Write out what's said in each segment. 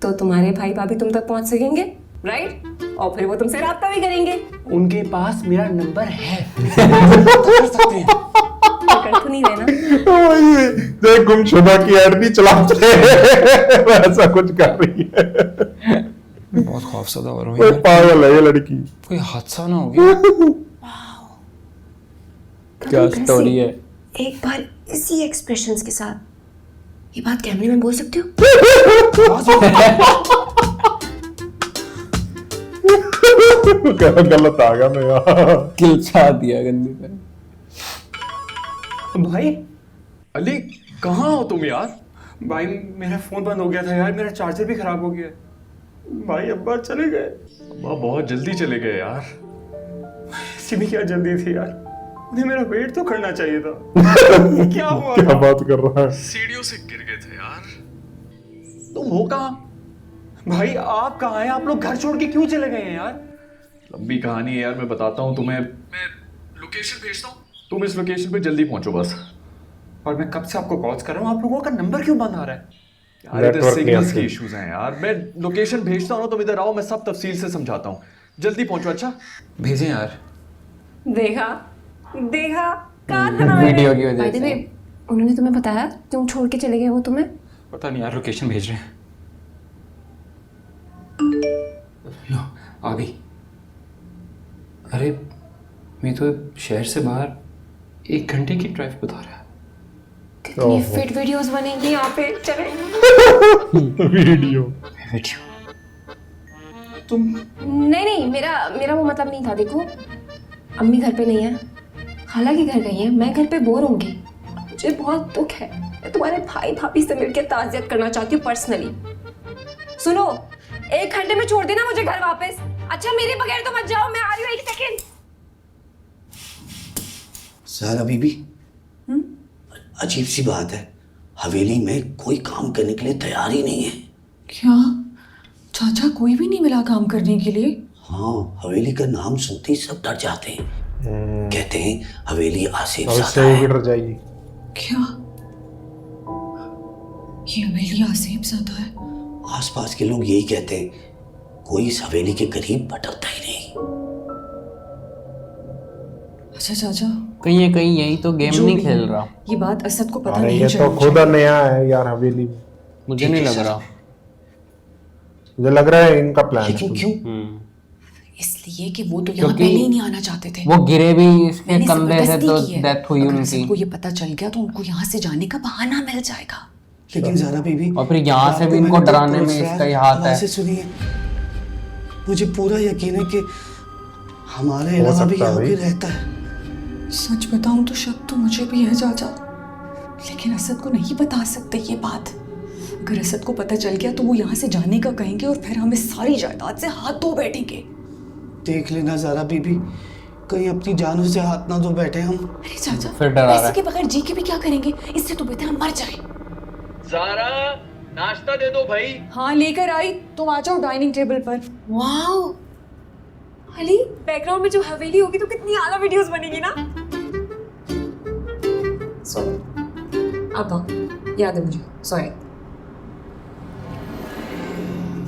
तो तुम्हारे भाई भाभी तुम तक पहुंच सकेंगे, राइट? और फिर वो तुमसे राब्ता भी करेंगे। उनके पास मेरा नंबर है। कर सकते हैं। कर तो नहीं रहे ना? देख गुमशुदा की ऐड भी चलाते ऐसा कुछ कर रही है। बहुत खौफजदा हो रहा हूँ कोई यार। पागल है ये लड़की। कोई हादसा ना हो गया। क्या स्टोरी है? एक बार इसी एक्सप्रेशंस के साथ ये बात कैमरे में बोल सकते हो? गलत आ गया मैं यार। किलचा दिया गंदी पे। भाई अली कहाँ हो तुम यार? भाई मेरा फोन बंद हो गया था यार, मेरा चार्जर भी खराब हो गया। भाई अब्बा चले गए। अब्बा बहुत जल्दी चले गए यार। ऐसी भी क्या जल्दी थी यार, उन्हें मेरा वेट तो करना चाहिए था। क्या हुआ? क्या बात कर रहा है? सीढ़ियों से गिर गए थे यार। तुम हो कहाँ? भाई आप कहाँ हैं? आप लोग घर छोड़ के क्यों चले गए हैं यार? लंबी कहानी है यार, मैं बताता हूँ तुम्हें। मैं लोकेशन भेजता हूँ, तुम इस लोकेशन पे जल्दी पहुंचो बस। और मैं कब से आपको कॉल कर रहा हूँ, आप लोगों का नंबर क्यों बंद आ रहा है यार? इधर नेटवर्क नहीं सिग्नल्स आते। की इश्यूज हैं यार। मैं लोकेशन भेजता हूँ ना, तुम इधर आओ, मैं सब तफसील से समझाता हूँ। जल्दी पहुंचो। अच्छा भेजें यार। देखा देखा, कहा था ना मैंने? वीडियो की वजह By the से। way, उन्होंने तुम्हें बताया क्यों छोड़ के चले गए वो तुम्हें? पता नहीं यार, लोकेशन भेज रहे हैं। लो आ गई। अरे मैं तो शहर से बाहर 1 घंटे की ड्राइव बता रहा है। कितनी फिट वीडियोस बनेंगी यहाँ पे। चले वीडियो तुम नहीं, मेरा वो मतलब नहीं था। देखो, अम्मी घर पे नहीं है, हालांकि घर गई है, मैं घर पे बोर होंगी। मुझे बहुत दुख है, मैं तुम्हारे भाई भाभी से मिलकर ताज़ियत करना चाहती हूँ पर्सनली। सुनो, 1 घंटे में छोड़ देना मुझे घर वापस। अच्छा मेरे बगैर तो मत जाओ, मैं आ रही हूँ 1 सेकेंड। ज़ारा बीबी, अजीब सी बात है, हवेली में कोई काम करने के लिए तैयार ही नहीं है। क्या चाचा कोई भी नहीं मिला काम करने के लिए? हाँ, हवेली का नाम सुनते ही सब डर जाते हैं। कहते हैं हवेली आसिफ और ज़ादा इससे वो भी है। डर जाएगी। क्या ये हवेली आसिफ ज़ादा है? आसपास के लोग यही कहते हैं, कोई इस हवेली के करीब भटकता ही नहीं। अच्छा चाचा, कहीं यही तो गेम जो नहीं भी खेल है, रहा। ये बात असद को पता अरे नहीं ये तो चलनी खुद चाहिए। नया है यार हवेली में। मुझे नहीं लग रहा। मुझे लग रहा है इनका प्लान लेकिन है। क्यों? इसलिए कि वो तो यहाँ क्योंकि पहले ही नहीं आना चाहते थे। वो गिरे भी इसके मैंने कंधे से जबरदस्ती तो की है। डेथ हुई अगर उनकी। असद को ये पता चल गया तो उनको यहाँ से जाने का बहाना मिल जाएगा। लेकिन ज़ारा बीबी, और फिर यहाँ से रात भी को इनको मैंने डराने में पुरस्कार इसका ही हाथ है। आवाज़ें सुनी है। मुझे पूरा यकीन है कि हमारे हो अलावा भी सकता है यहाँ भाई। कोई रहता है। सच बताऊं तो शक तो मुझे भी है चाचा, लेकिन असद को नहीं बता सकते ये बात। अगर असद को पता चल गया तो वो यहाँ से जाने का कहेंगे और फिर हमें सारी जायदाद से हाथ धो बैठेंगे। देख लेना ज़ारा बीबी, कहीं अपनी जानों से हाथ ना धो बैठे हम। अरे चाचा, फिर डरा रहा पैसे है। के बगैर जी के भी क्या करेंगे? इससे तो बेहतर हम मर जाए। ज़ारा नाश्ता दे दो भाई। हाँ लेकर आई, तुम आ जाओ डाइनिंग टेबल पर। वाओ अली, बैकग्राउंड में जो हवेली होगी तो कितनी आला वीडियोस बनेगी ना। सॉरी, अब याद है मुझे, सॉरी।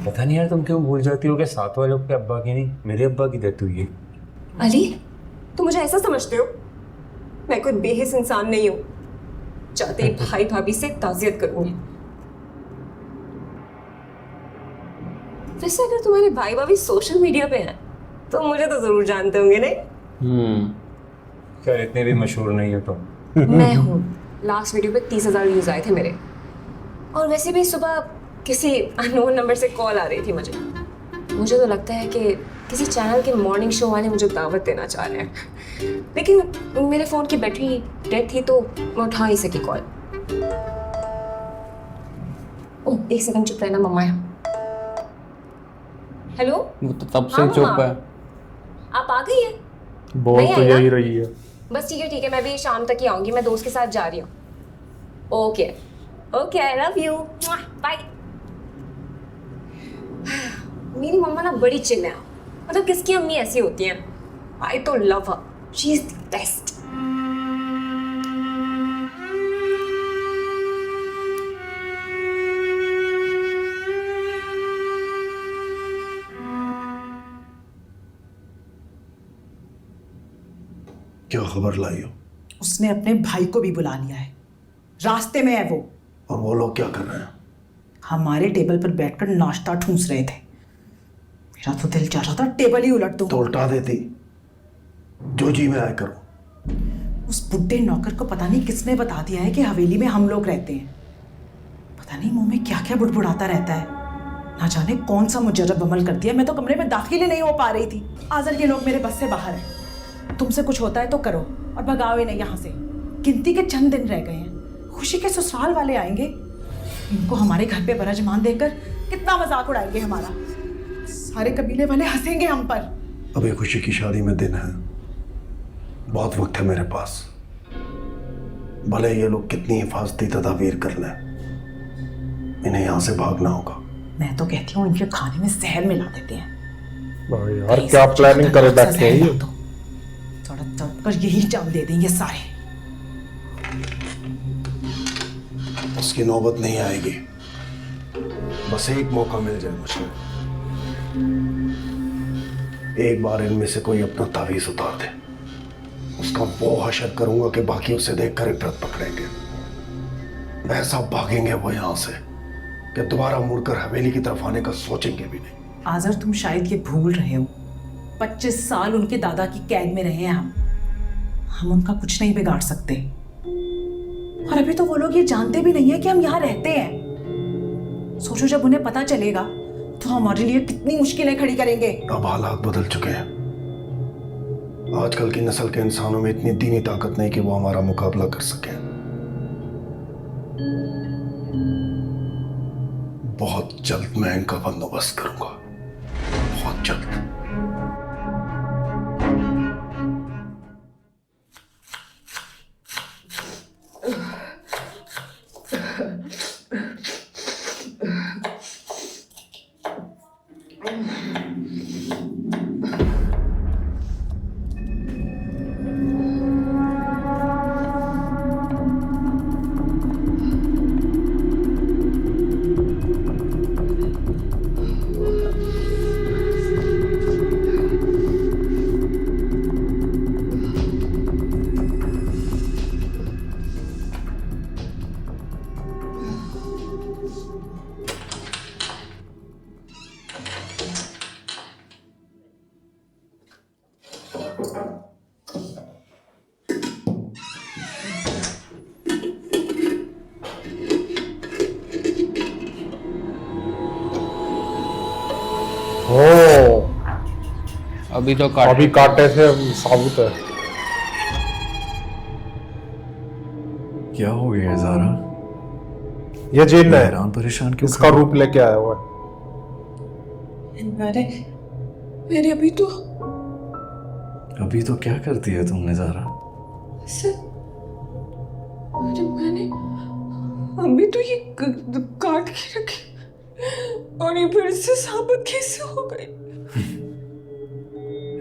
पता नहीं यार तुम क्यों भूल जाती हो कि साथ वालों के अब्बा की नहीं, मेरे अब्बा की डेथ हुई है। अली, तुम मुझे ऐसा समझते हो? मैं कोई बेहिस इंसान नहीं हूँ। चाहते ही भाई भाभी से ताज़ियत करूंगी। वैसे अगर तुम्हारे भाई भाभी सोशल मीडिया पे हैं तो मुझे तो जरूर जानते होंगे, नहीं? खैर इतने भी मशहूर नहीं हो तुम। मैं हूँ। लास्ट वीडियो पे 30,000 व्यूज आए थे मेरे। और वैसे भी सुबह किसी अननोन नंबर से कॉल आ रही थी मुझे तो लगता है कि किसी चैनल के मॉर्निंग शो वाले मुझे दावत देना चाह रहे हैं, लेकिन मेरे फ़ोन की बैटरी डेड थी तो मैं उठा ही सकी कॉल। ओह 1 सेकंड चुप रहना, मम्मा है। हेलो, वो तो तब से हाँ, ही चुप मम्मा। है। आप आ गई हैं? बोल नहीं तो आई ना? यही रही है। बस ठीक है, मैं भी शाम तक ही आऊँगी, मैं दोस्त के साथ जा रही हूँ। Okay okay, I love you, bye. मेरी मम्मा ना बड़ी चिल है, मतलब किसकी अम्मी ऐसी होती हैं। आई तो love her, she is the best. क्या खबर लाई हो? उसने अपने भाई को भी बुला लिया है, रास्ते में है वो। और वो लोग क्या कर रहे हैं? हमारे टेबल पर बैठकर नाश्ता ठूंस रहे थे। मेरा तो दिल चाह रहा था टेबल ही उलट दूं। तो उल्टा देती, जो जी में आए करो। उस बुड्ढे नौकर को पता नहीं किसने बता दिया है कि हवेली में हम लोग रहते हैं। पता नहीं मुंह में क्या क्या बुड़बुड़ाता रहता है। ना जाने कौन सा मुजर्रब अमल कर दिया। मैं तो कमरे में दाखिल ही नहीं हो पा रही थी। आजर ये लोग मेरे बस से बाहर हैं। तुमसे कुछ होता है तो करो और भगाओ इन्हें यहाँ से। गिनती के चंद दिन रह गए हैं। खुशी के ससुराल वाले आएंगे। इनको हमारे घर पे बरजमान देकर कितना मजाक उड़ाएंगे हमारा। सारे कबीले वाले हंसेंगे हम पर। अभी खुशी की शादी में दिन है, बहुत वक्त है मेरे पास। भले ये लोग कितनी हिफाजती तदाबीर कर लें, इन्हें यहाँ से भागना होगा। मैं तो कहती हूँ इनके खाने में जहर मिला देते हैं। भाई यार क्या प्लानिंग करे बैठे हैं ये। सड़क चढ़ कर यही जान दे देंगे सारे। उसकी नौबत नहीं आएगी। बस एक मौका मिल जाए मुझे। एक बार इनमें से कोई अपना तावीज उतार दे, उसका वो हशर करूंगा कि बाकी उसे देखकर इबरत पकड़ेंगे। ऐसा भागेंगे वो यहां से कि दोबारा मुड़कर हवेली की तरफ आने का सोचेंगे भी नहीं। आजर तुम शायद ये भूल रहे हो, 25 साल उनके दादा की कैद में रहे हैं हम उनका कुछ नहीं बिगाड़ सकते। और अभी तो वो लोग ये जानते भी नहीं है कि हम यहाँ रहते हैं। सोचो जब उन्हें पता चलेगा तो हमारे लिए कितनी मुश्किलें खड़ी करेंगे। अब हालात बदल चुके हैं। आजकल की नस्ल के इंसानों में इतनी दीनी ताकत नहीं कि वो हमारा मुकाबला कर सके। बहुत जल्द मैं इनका बंदोबस्त करूंगा, बहुत जल्द। ओ अभी तो अभी काटे से साबुत है। क्या हो गया ज़ारा? ये जिन है, हैरान परेशान क्यों इसका रूप लेके आया हुआ है। मेरे अभी तो क्या करती है तुमने ज़ारा? मैंने अभी तो ये काट के रखी और ये फिर से साबित कैसे हो गई?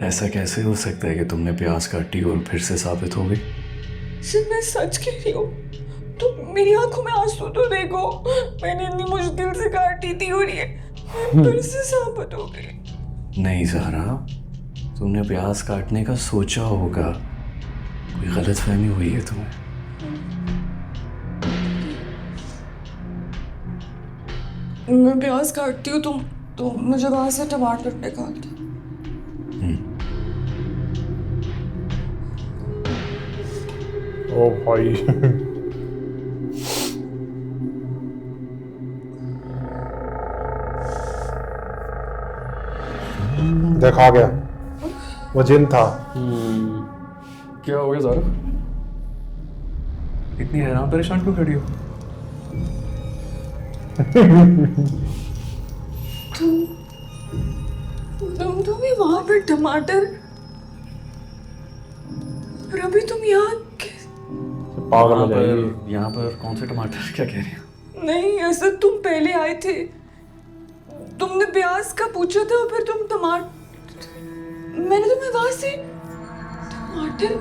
ऐसा कैसे हो सकता है कि तुमने प्याज काटी और फिर से साबित हो गई? सिर्फ मैं सच कह रही हूँ। तो मेरी आंखों में आंसू तो देखो। मैंने इतनी मुश्किल से काटी थी और ये फिर से साबित हो गई। नहीं ज़ारा, तुमने प्याज काटने का सोचा होगा, कोई गलतफहमी हुई है तुम्हें। मैं प्याज काटती हूँ तो मुझे वहां से टमाटर निकाल दो। ओ भाई देखा गया, वो जिन था। क्या हो गया ज़ारा? इतनी हैरान परेशान क्यों खड़ी हो? तुम भी वहां पर टमाटर और अभी तुम यहाँ पागल हो जाएगी। यहाँ पर कौन से टमाटर? क्या कह रही हो? नहीं, ऐसा तुम पहले आए थे, तुमने प्याज का पूछा था, फिर तुम टमाटर, मैंने तुम्हें वहां से टमाटर